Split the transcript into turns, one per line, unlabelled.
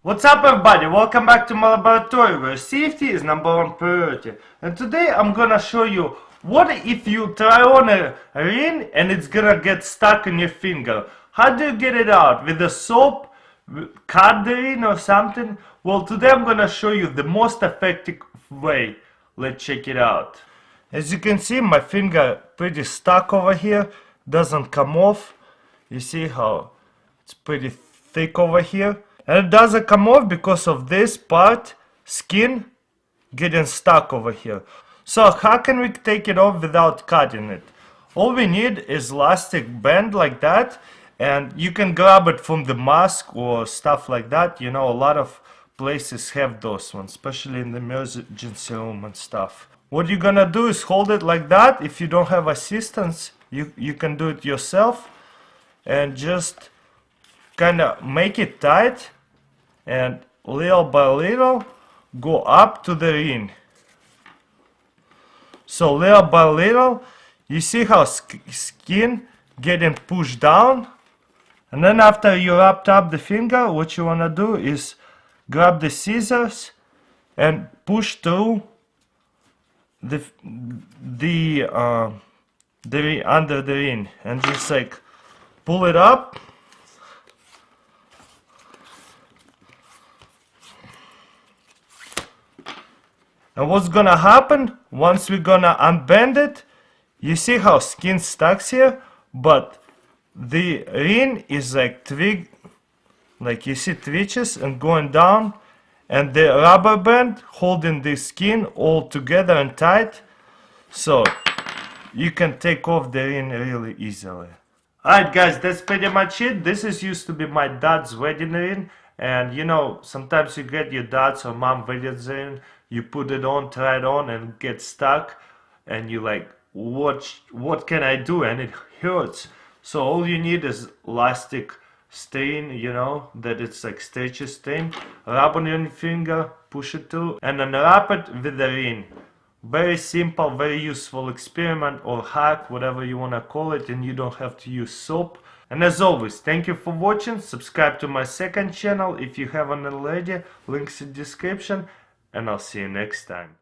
What's up everybody, welcome back to my laboratory where safety is #1 priority. And today I'm gonna show you what if you try on a ring and it's gonna get stuck in your finger. How do you get it out? With a soap, cut the ring or something? Well, today I'm gonna show you the most effective way. Let's check it out. As you can see, my finger pretty stuck over here, doesn't come off. You see how it's pretty thick over here. And it doesn't come off because of this part, skin, getting stuck over here. So how can we take it off without cutting it? All we need is elastic band like that, and you can grab it from the mask or stuff like that. You know, a lot of places have those ones, especially in the emergency room and stuff. What you're gonna do is hold it like that. If you don't have assistance, you can do it yourself and just kind of make it tight and little by little go up to the ring. So little by little you see how skin getting pushed down, and then after you wrapped up the finger, what you want to do is grab the scissors and push through the under the ring and just like pull it up. And what's gonna happen once we're gonna unbend it, you see how skin stuck here, but the ring is like like you see twitches and going down, and the rubber band holding the skin all together and tight, so you can take off the ring really easily. Alright guys, that's pretty much it. This is used to be my dad's wedding ring. And you know, sometimes you get your dad's or mom wedding ring, you put it on, try it on, and get stuck, and you like, what can I do? And it hurts. So all you need is elastic string, you know, that it's like stretchy string. Rub on your finger, push it through, and then wrap it with the ring. Very simple, very useful experiment or hack, whatever you want to call it, and you don't have to use soap. And as always, thank you for watching. Subscribe to my second channel if you haven't already, links in the description, and I'll see you next time.